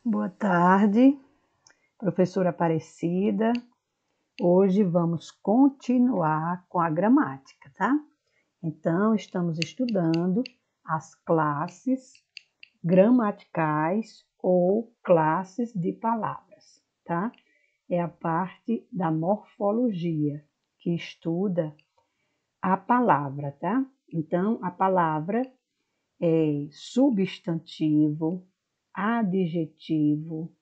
Boa tarde, professora Aparecida. Hoje vamos continuar com a gramática, tá? Então, estamos estudando as classes gramaticais ou classes de palavras, tá? É a parte da morfologia que estuda a palavra, tá? Então, a palavra é substantivo, adjetivo,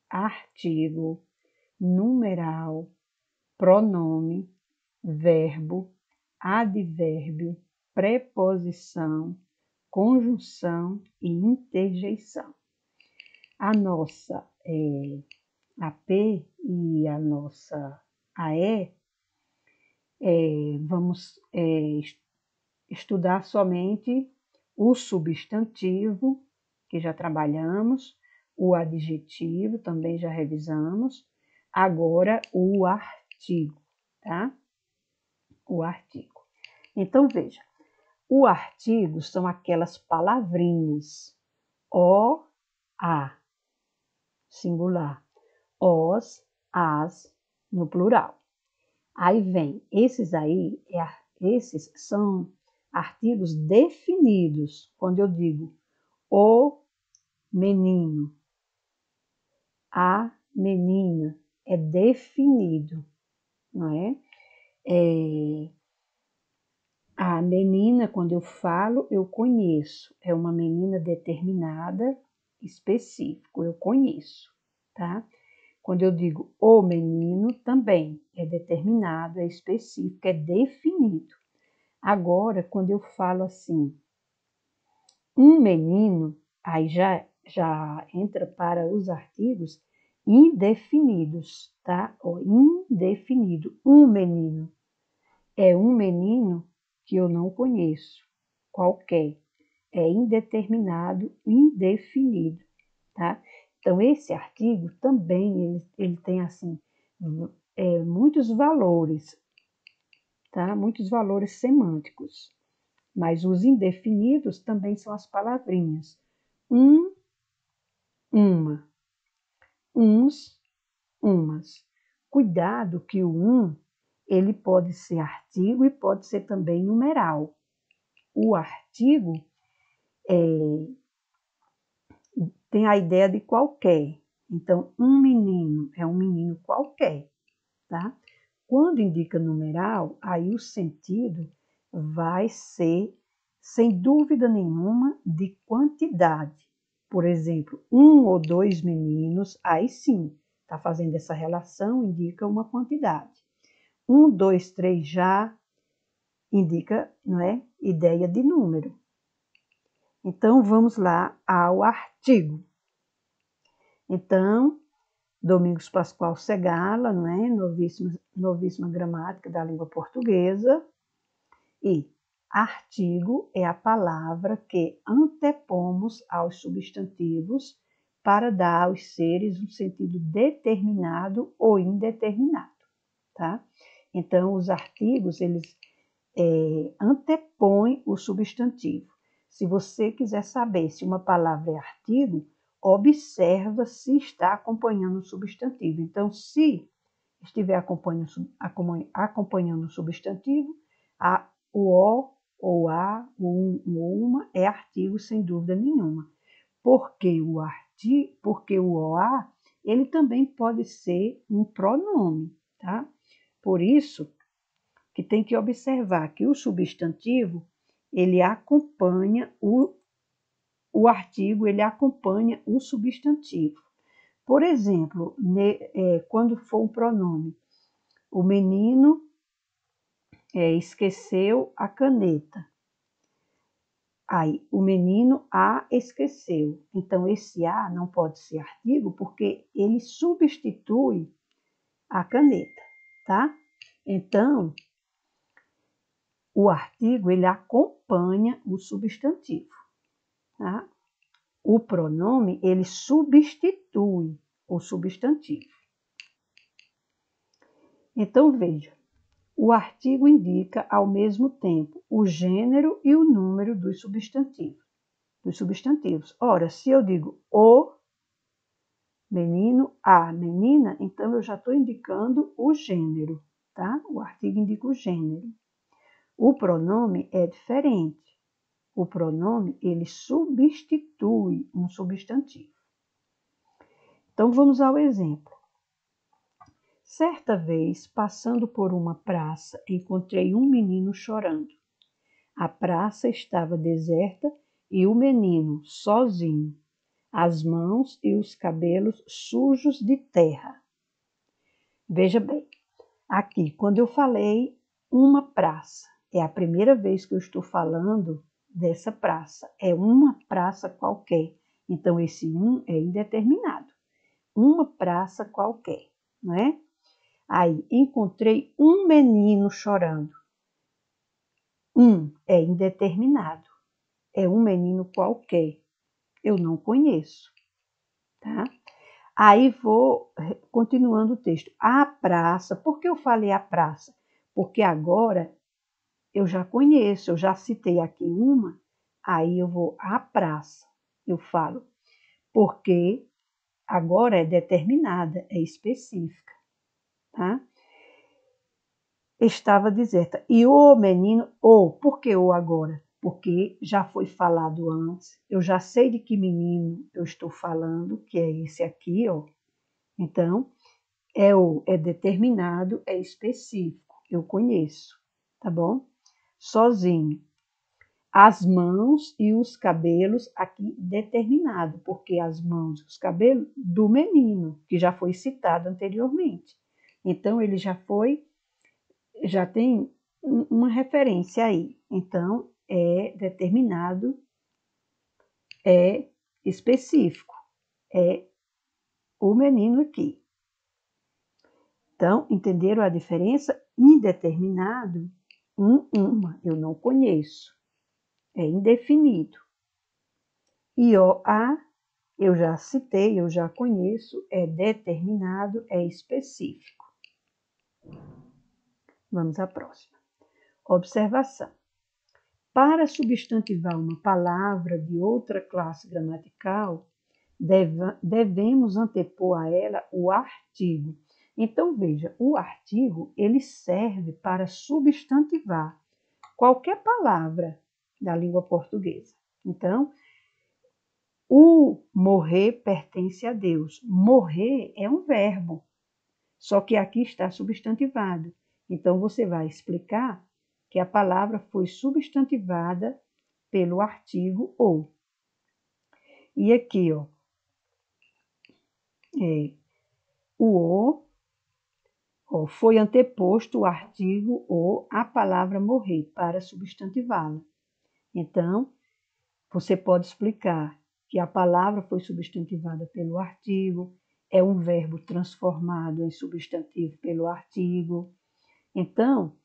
artigo, numeral, pronome, verbo, advérbio, preposição, conjunção e interjeição. A nossa AP e a nossa AE, vamos estudar somente o substantivo, que já trabalhamos, o adjetivo, também já revisamos, agora o artigo, tá? O artigo. Então, veja, o artigo são aquelas palavrinhas o, a, singular, os, as, no plural. Aí vem, esses são artigos definidos, quando eu digo o menino, a menina, é definido, não é? A menina, quando eu falo, eu conheço, é uma menina determinada, específico, eu conheço, tá? Quando eu digo o menino, também é determinado, é específico, é definido. Agora, quando eu falo assim, um menino, aí já entra para os artigos indefinidos, tá? Ó, indefinido, um menino. É um menino que eu não conheço, qualquer. É indeterminado, indefinido, tá? Então, esse artigo também, ele tem, assim, muitos valores, tá? Muitos valores semânticos. Mas os indefinidos também são as palavrinhas. Um, uma. Uns, umas. Cuidado que o ele pode ser artigo e pode ser também numeral. O artigo tem a ideia de qualquer. Então, um menino é um menino qualquer, tá? Quando indica numeral, aí o sentido vai ser, sem dúvida nenhuma, de quantidade. Por exemplo, um ou dois meninos, aí sim, está fazendo essa relação, indica uma quantidade. Um, dois, três já indica, não é, ideia de número. Então, vamos lá ao artigo. Então, Domingos Pascoal Segala, não é? Novíssima Gramática da Língua Portuguesa. E artigo é a palavra que antepomos aos substantivos para dar aos seres um sentido determinado ou indeterminado, tá? Então, os artigos, eles antepõem o substantivo. Se você quiser saber se uma palavra é artigo, observa se está acompanhando o substantivo. Então, se estiver acompanhando o substantivo, o o, ou a, o ou uma é artigo sem dúvida nenhuma. Porque o OA, ele também pode ser um pronome, tá? Por isso que tem que observar que o substantivo, ele acompanha o artigo, ele acompanha o substantivo. Por exemplo, quando for um pronome, o menino esqueceu a caneta. Aí, o menino a esqueceu. Então, esse a não pode ser artigo porque ele substitui a caneta, tá? Então, o artigo, ele acompanha o substantivo, tá? O pronome, ele substitui o substantivo. Então, veja, o artigo indica, ao mesmo tempo, o gênero e o número dos substantivos. Ora, se eu digo o Menino, a. Menina, então eu já estou indicando o gênero, tá? O artigo indica o gênero. O pronome é diferente. O pronome, ele substitui um substantivo. Então, vamos ao exemplo. Certa vez, passando por uma praça, encontrei um menino chorando. A praça estava deserta e o menino, sozinho, as mãos e os cabelos sujos de terra. Veja bem, aqui, quando eu falei uma praça, é a primeira vez que eu estou falando dessa praça. É uma praça qualquer. Então, esse um é indeterminado. Uma praça qualquer, não é? Aí, encontrei um menino chorando. Um é indeterminado. É um menino qualquer. Eu não conheço, tá? Aí vou continuando o texto. A praça, por que eu falei a praça? Porque agora eu já conheço, eu já citei aqui uma, aí eu vou à praça. Eu falo, porque agora é determinada, é específica, tá? Estava deserta. E o menino, por que o agora? Porque já foi falado antes, eu já sei de que menino eu estou falando, que é esse aqui, ó. Então, é determinado, é específico, eu conheço, tá bom? Sozinho. As mãos e os cabelos aqui determinado, porque as mãos e os cabelos do menino, que já foi citado anteriormente. Então, ele já tem uma referência aí. Então, é determinado, é específico, é o menino aqui. Então, entenderam a diferença? Indeterminado, uma, eu não conheço, é indefinido. E a, eu já citei, eu já conheço, é determinado, é específico. Vamos à próxima. Observação. Para substantivar uma palavra de outra classe gramatical, devemos antepor a ela o artigo. Então, veja, o artigo ele serve para substantivar qualquer palavra da língua portuguesa. Então, o morrer pertence a Deus. Morrer é um verbo, só que aqui está substantivado. Então, você vai explicar que a palavra foi substantivada pelo artigo ou. E aqui, ó, o foi anteposto o artigo ou a palavra morrer para substantivá-la. Então, você pode explicar que a palavra foi substantivada pelo artigo, é um verbo transformado em substantivo pelo artigo. Então,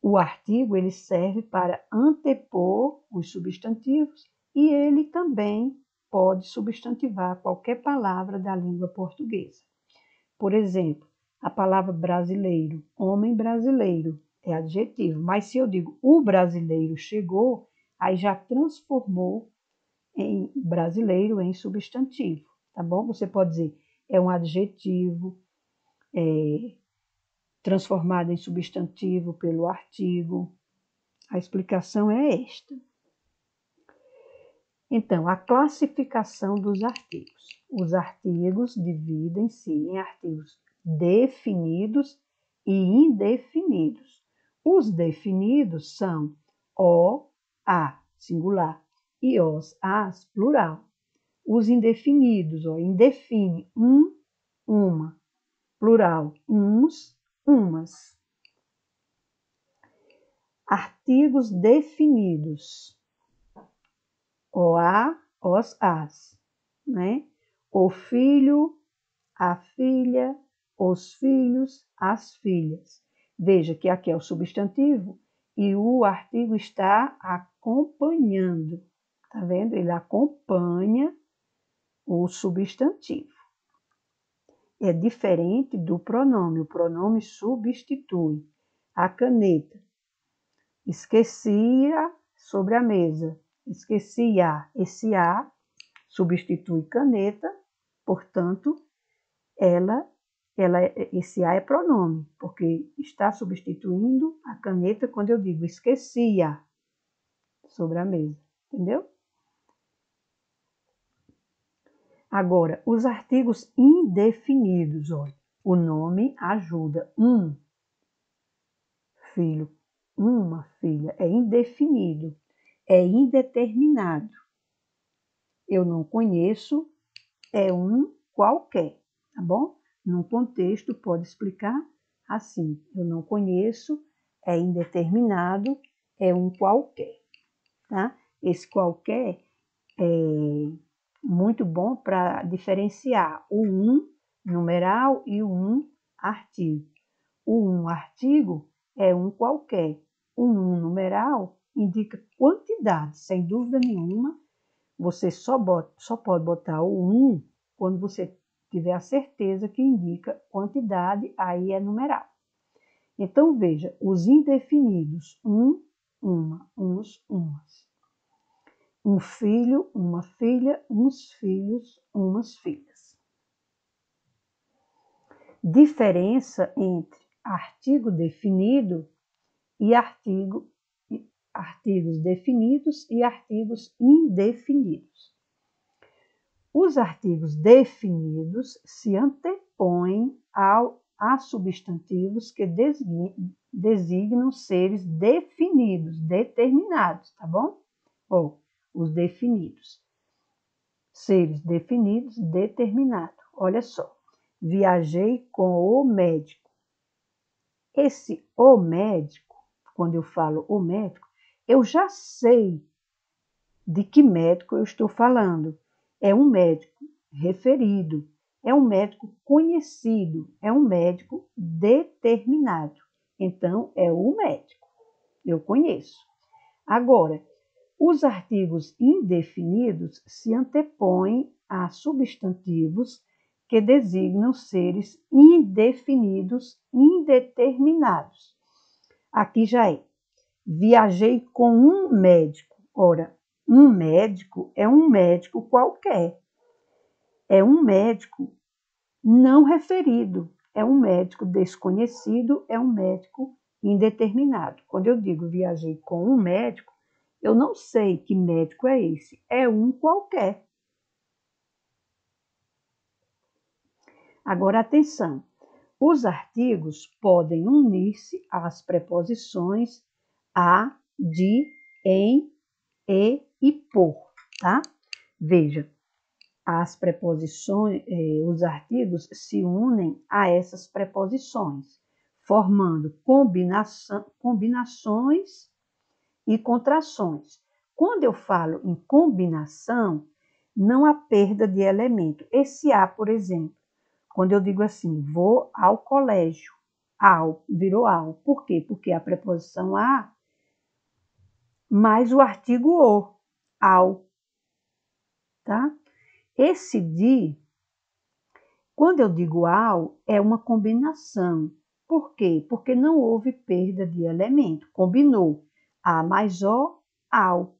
o artigo ele serve para antepor os substantivos e ele também pode substantivar qualquer palavra da língua portuguesa. Por exemplo, a palavra brasileiro, homem brasileiro, é adjetivo, mas se eu digo o brasileiro chegou, aí já transformou em brasileiro em substantivo, tá bom? Você pode dizer é um adjetivo transformado em substantivo pelo artigo. A explicação é esta. Então, a classificação dos artigos. Os artigos dividem-se em artigos definidos e indefinidos. Os definidos são o, a, singular, e os, as, plural. Os indefinidos, indefine, uma, plural, uns, umas. Artigos definidos. O a, os, as, né? O filho, a filha, os filhos, as filhas. Veja que aqui é o substantivo e o artigo está acompanhando. Tá vendo? Ele acompanha o substantivo. É diferente do pronome. O pronome substitui. A caneta. Esquecia sobre a mesa. Esquecia. Esse a substitui caneta portanto, esse a é pronome, porque está substituindo a caneta quando eu digo esqueci-a sobre a mesa, entendeu? Agora, os artigos indefinidos, olha, o nome ajuda. Um filho, uma filha, é indefinido, é indeterminado. Eu não conheço, é um qualquer, tá bom? Num contexto pode explicar assim, eu não conheço, é indeterminado, é um qualquer, tá? Esse qualquer é muito bom para diferenciar o um numeral e o um artigo. O um artigo é um qualquer. O um numeral indica quantidade, sem dúvida nenhuma. Você só pode botar o um quando você tiver a certeza que indica quantidade, aí é numeral. Então, veja, os indefinidos, um, uma, uns, umas. Um filho, uma filha, uns filhos, umas filhas. Diferença entre artigo definido e artigos definidos e artigos indefinidos. Os artigos definidos se antepõem a substantivos que designam seres definidos, determinados, tá bom? Os definidos. Seres definidos, determinado. Olha só. Viajei com o médico. Esse o médico, quando eu falo o médico, eu já sei de que médico eu estou falando. É um médico referido, é um médico conhecido, é um médico determinado. Então, é o médico. Eu conheço. Agora, os artigos indefinidos se antepõem a substantivos que designam seres indefinidos, indeterminados. Aqui já é. Viajei com um médico. Ora, um médico é um médico qualquer. É um médico não referido. É um médico desconhecido, é um médico indeterminado. Quando eu digo viajei com um médico, eu não sei que médico é esse. É um qualquer. Agora, atenção. Os artigos podem unir-se às preposições a, de, em, e por, tá? Veja, as preposições, os artigos se unem a essas preposições, formando combinações e contrações. Quando eu falo em combinação, não há perda de elemento. Esse a, por exemplo, quando eu digo assim, vou ao colégio, ao, virou ao. Por quê? Porque a preposição a mais o artigo o, ao, tá? Esse de, quando eu digo ao, é uma combinação. Por quê? Porque não houve perda de elemento. Combinou a mais o, ao.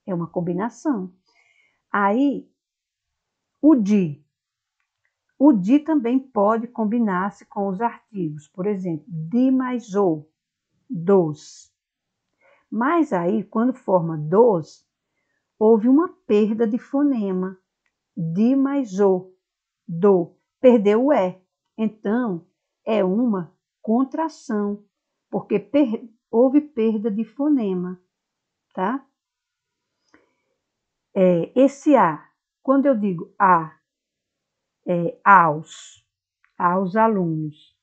É uma combinação. Aí, o de. O de também pode combinar-se com os artigos. Por exemplo, de mais o, dos. Mas aí, quando forma dos, houve uma perda de fonema. De mais o, do. Perdeu o E. Então, é uma contração, porque houve perda de fonema, tá? Esse A, quando eu digo a, aos alunos,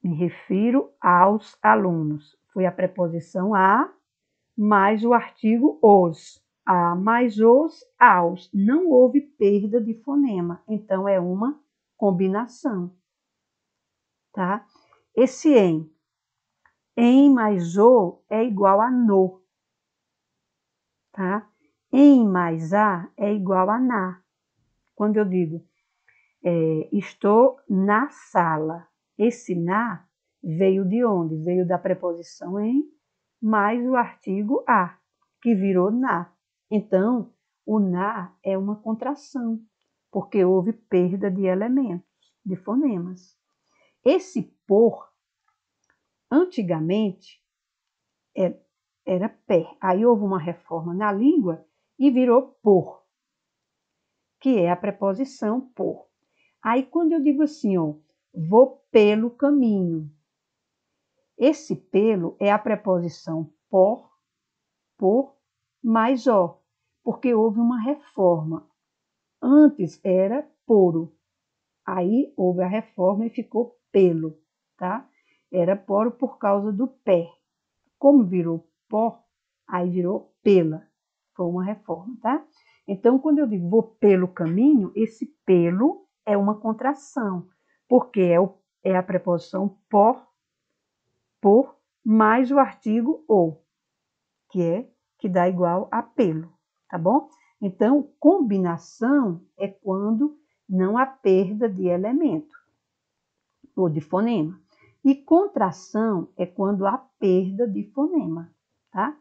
me refiro aos alunos. Foi a preposição a mais o artigo os. A mais os, aos. Não houve perda de fonema, então é uma combinação, tá? Esse em mais o é igual a no, tá? Em mais a é igual a na. Quando eu digo estou na sala, esse na veio de onde? Veio da preposição em mais o artigo a, que virou na. Então, o na é uma contração, porque houve perda de elementos, de fonemas. Esse por, antigamente, era pé. Aí houve uma reforma na língua e virou por, que é a preposição por. Aí quando eu digo assim, ó, vou pelo caminho, esse pelo é a preposição por, mais ó, porque houve uma reforma. Antes era poro, aí houve a reforma e ficou pelo, tá? Era poro por causa do pé. Como virou pó, aí virou pela. Foi uma reforma, tá? Então, quando eu digo vou pelo caminho, esse pelo é uma contração, porque é a preposição por, mais o artigo ou, que dá igual a pelo, tá bom? Então, combinação é quando não há perda de elemento ou de fonema. E contração é quando há perda de fonema, tá?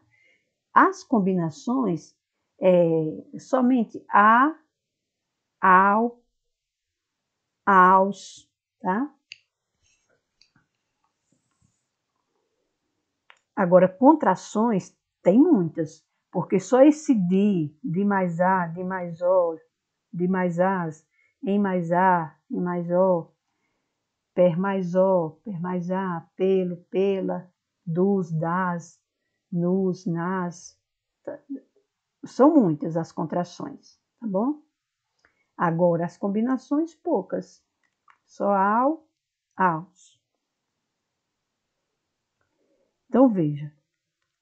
As combinações somente a, ao, aos, tá? Agora, contrações tem muitas, porque só esse de mais a, de mais o, de mais as, em mais a, em mais o, per mais a, pelo, pela, dos, das, nos, nas. São muitas as contrações, tá bom? Agora, as combinações, poucas. Só ao, aos. Então, veja.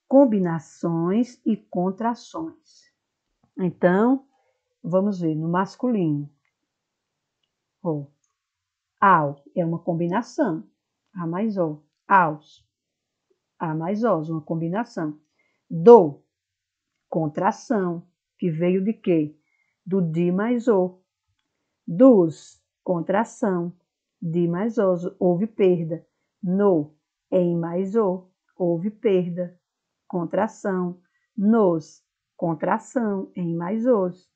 Combinações e contrações. Então, vamos ver no masculino. Ao é uma combinação. A mais O. Aos. A mais Os, uma combinação. Do, contração, que veio de quê? Do di mais O. Dos, contração. Di mais os, houve perda. No, em mais o, houve perda. Contração. Nos, contração, em mais os.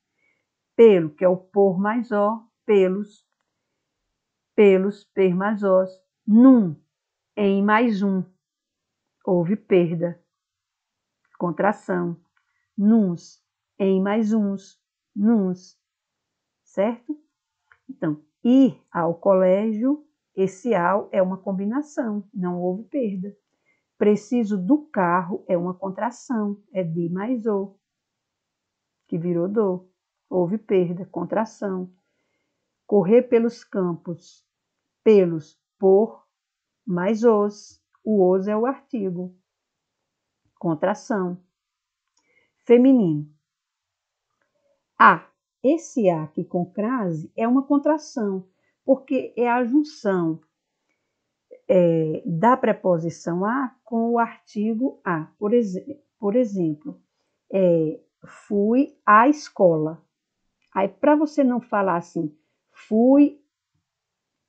Pelo, que é o por mais o, pelos, per mais os. Num, em mais um, houve perda. Contração. Nuns, em mais uns, nuns, certo? Então, ir ao colégio, esse ao é uma combinação, não houve perda. Preciso do carro é uma contração, é de mais o, que virou do. Houve perda, contração. Correr pelos campos, pelos, por, mais os. O os é o artigo. Contração. Feminino. A. Esse A aqui com crase é uma contração, porque é a junção da preposição a com o artigo a. Por exemplo, fui à escola. Aí, para você não falar assim, fui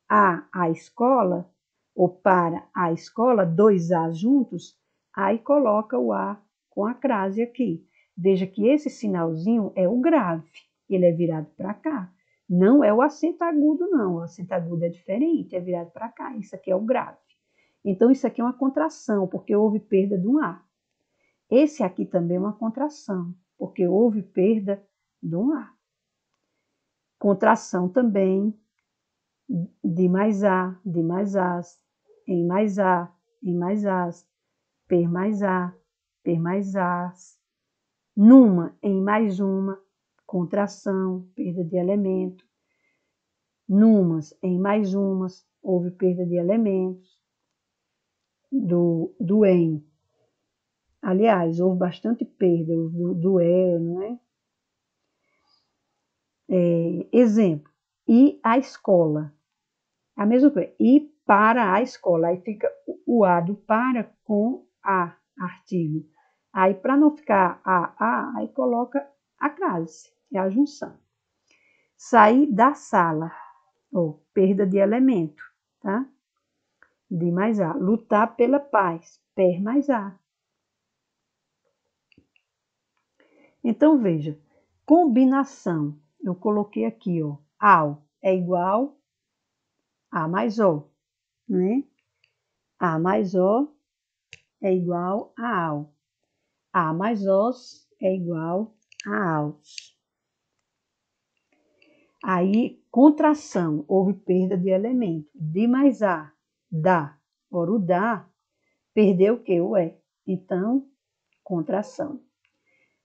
à escola, ou para a escola, dois A juntos, aí coloca o A com a crase aqui. Veja que esse sinalzinho é o grave, ele é virado para cá. Não é o acento agudo, não. O acento agudo é diferente, é virado para cá. Isso aqui é o grave. Então, isso aqui é uma contração, porque houve perda de um A. Esse aqui também é uma contração, porque houve perda de um A. Contração também de mais A, de mais as, em mais A, em mais as, per mais as, numa, em mais uma, contração, perda de elemento, numas, em mais umas, houve perda de elementos, do em. Aliás, houve bastante perda do não é? Exemplo, ir à escola. A mesma coisa, ir para a escola. Aí fica o A do para com a, artigo. Aí, para não ficar a, aí coloca a crase, é a junção. Sair da sala, ou perda de elemento, tá? De mais a. Lutar pela paz, per mais a. Então, veja, combinação. Eu coloquei aqui, ó, ao é igual a mais o, né? A mais o é igual a ao. A mais os é igual a aos. Aí, contração, houve perda de elemento. De mais a, dá. Ora, o dá, perdeu o que? O é. Então, contração.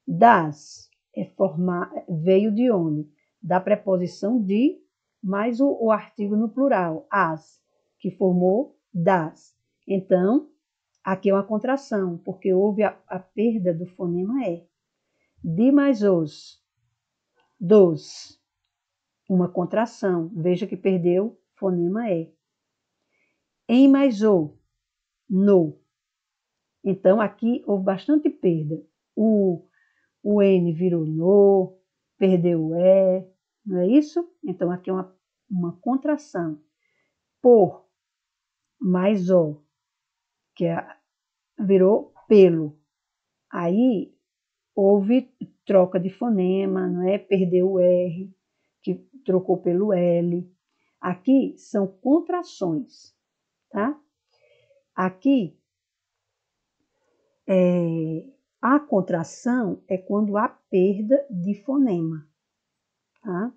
Das, veio de onde? Da preposição de, mais o artigo no plural, as, que formou das. Então, aqui é uma contração, porque houve a perda do fonema é. De mais os, dos, uma contração. Veja que perdeu fonema é. Em mais o, no. Então, aqui houve bastante perda. O N virou no, perdeu o E, não é isso? Então, aqui é uma contração. Por mais O, que virou pelo. Aí, houve troca de fonema, não é? Perdeu o R, que trocou pelo L. Aqui são contrações, tá? Aqui, a contração é quando há perda de fonema, tá?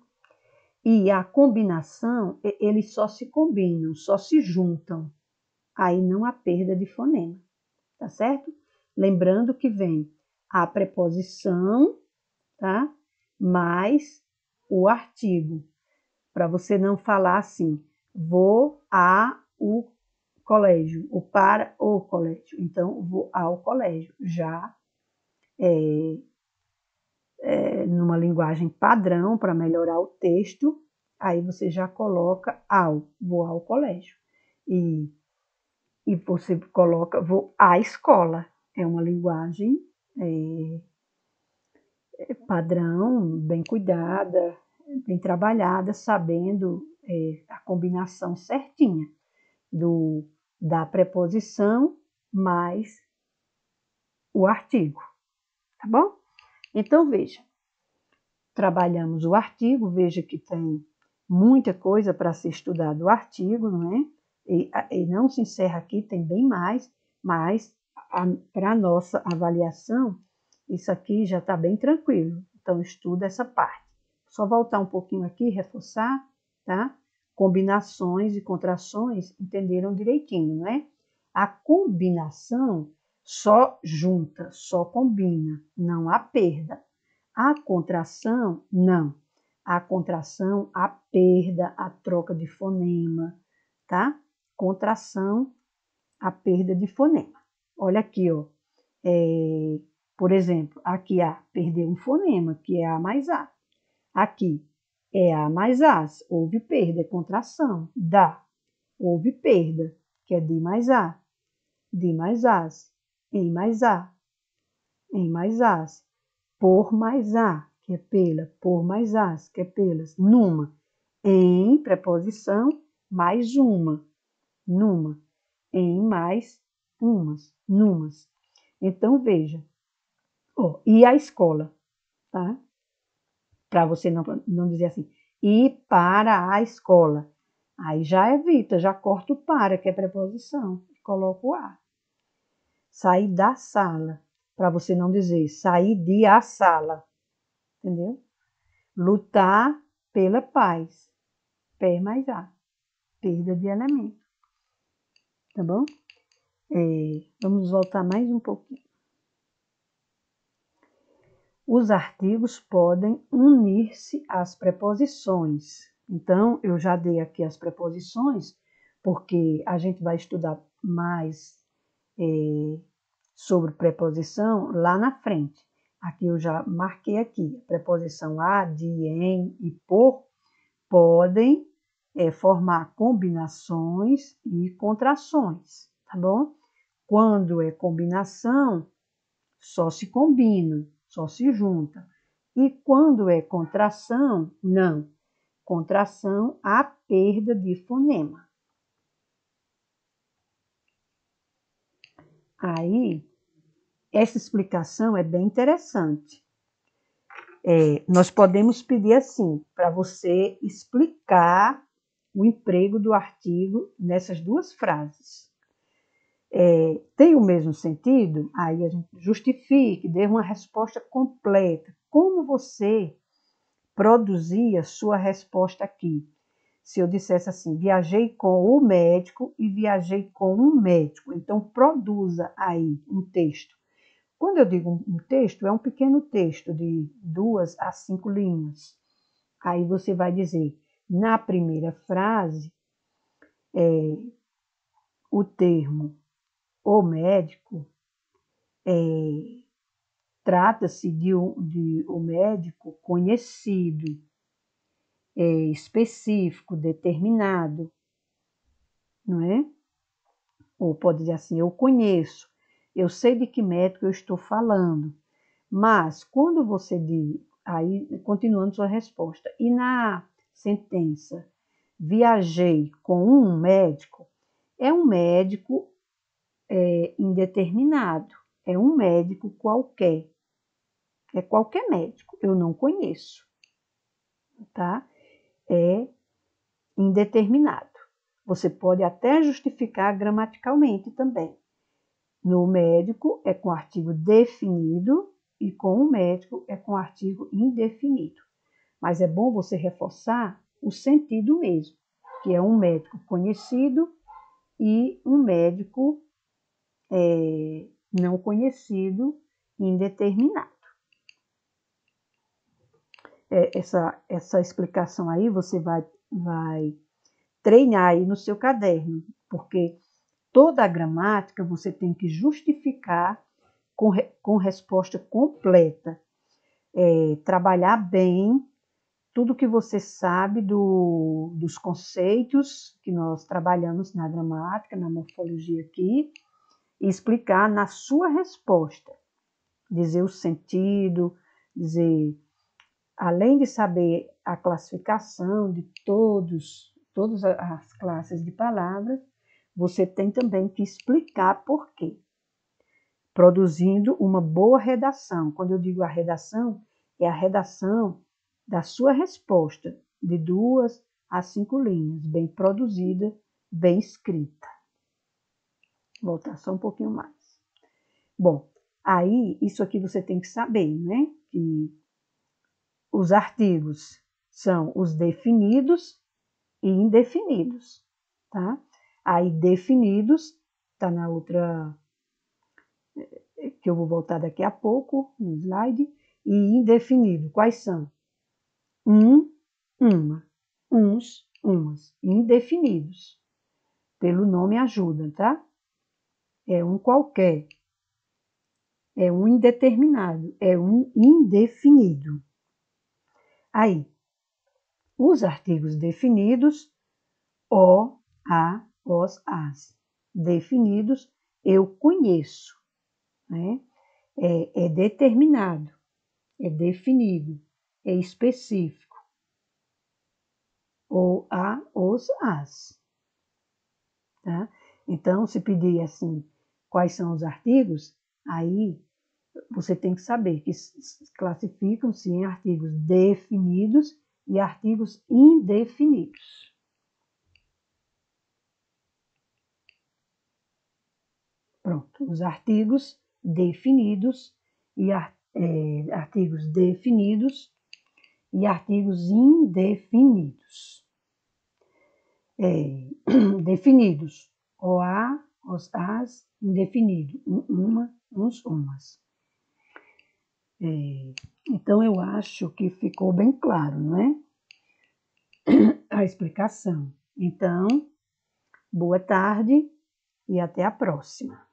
E a combinação, eles só se combinam, só se juntam. Aí não há perda de fonema, tá certo? Lembrando que vem a preposição, tá? Mais o artigo. Para você não falar assim, vou o colégio, ou para o colégio. Então, vou ao colégio. Já numa linguagem padrão, para melhorar o texto, aí você já coloca vou ao colégio. E você coloca, vou à escola. É uma linguagem padrão, bem cuidada, bem trabalhada, sabendo a combinação certinha da preposição mais o artigo, tá bom? Então, veja, trabalhamos o artigo, veja que tem muita coisa para ser estudado o artigo, não é? E não se encerra aqui, tem bem mais, mas para a nossa avaliação, isso aqui já está bem tranquilo. Então, estuda essa parte. Só voltar um pouquinho aqui, reforçar, tá? Combinações e contrações, entenderam direitinho, não é? A combinação só junta, só combina, não há perda. A contração, não. A contração, a perda, a troca de fonema, tá? Contração, a perda de fonema. Olha aqui, ó. Por exemplo, aqui A perdeu um fonema, que é A mais A. Aqui é A mais As, houve perda, é contração. Dá, houve perda, que é D mais A. D mais As, em mais A, em mais As. Por mais A, que é pela, por mais As, que é pelas. Numa, em preposição, mais uma. Numa, em mais umas, numas. Então, veja. E a escola, tá? Para você não dizer assim, ir para a escola. Aí já evita, já corta o para, que é preposição, e coloca o a. Sair da sala, para você não dizer sair de a sala, entendeu? Lutar pela paz, P mais A, perda de elemento, tá bom? Vamos voltar mais um pouquinho. Os artigos podem unir-se às preposições. Então, eu já dei aqui as preposições, porque a gente vai estudar mais sobre preposição lá na frente. Aqui eu já marquei aqui, a preposição a, de, em e por podem formar combinações e contrações, tá bom? Quando é combinação, só se combina, só se junta. E quando é contração, não. Contração, há perda de fonema. Aí, essa explicação é bem interessante. Nós podemos pedir assim, para você explicar o emprego do artigo nessas duas frases. Tem o mesmo sentido? Aí a gente justifique, dê uma resposta completa. Como você produzia sua resposta aqui? Se eu dissesse assim, viajei com o médico e viajei com um médico, então produza aí um texto. Quando eu digo um texto, é um pequeno texto de 2 a 5 linhas. Aí você vai dizer, na primeira frase, o termo o médico trata-se de um médico conhecido, específico, determinado, não é? Ou pode dizer assim, eu conheço, eu sei de que médico eu estou falando. Mas, quando você diz, aí, continuando sua resposta, e na sentença, viajei com um médico, é um médico indeterminado, é um médico qualquer, é qualquer médico, eu não conheço, tá? É indeterminado. Você pode até justificar gramaticalmente também. No médico é com artigo definido e com o médico é com artigo indefinido. Mas é bom você reforçar o sentido mesmo, que é um médico conhecido e um médico não conhecido, indeterminado. Essa explicação aí você vai treinar aí no seu caderno, porque toda a gramática você tem que justificar com resposta completa. Trabalhar bem tudo que você sabe dos conceitos que nós trabalhamos na gramática, na morfologia aqui, e explicar na sua resposta. Dizer o sentido, dizer, além de saber a classificação de todas as classes de palavras, você tem também que explicar por quê. Produzindo uma boa redação. Quando eu digo a redação, é a redação da sua resposta, de 2 a 5 linhas, bem produzida, bem escrita. Vou voltar só um pouquinho mais. Bom, aí, isso aqui você tem que saber, né? Que os artigos são os definidos e indefinidos, tá? Aí, definidos, tá na outra, que eu vou voltar daqui a pouco, no slide, e indefinido, quais são? Um, uma, uns, umas, indefinidos. Pelo nome ajuda, tá? É um qualquer, é um indeterminado, é um indefinido. Aí, os artigos definidos, o, a, os, as. Definidos, eu conheço, né? É determinado, é definido, é específico. O, a, os, as. Tá? Então, se pedir assim, quais são os artigos, aí você tem que saber que classificam-se em artigos definidos e artigos indefinidos. Pronto, os artigos definidos e artigos definidos e artigos indefinidos. Definidos, o, a, os, as, indefinido, uma, uns, umas. Então, eu acho que ficou bem claro, não é? A explicação. Então, boa tarde e até a próxima.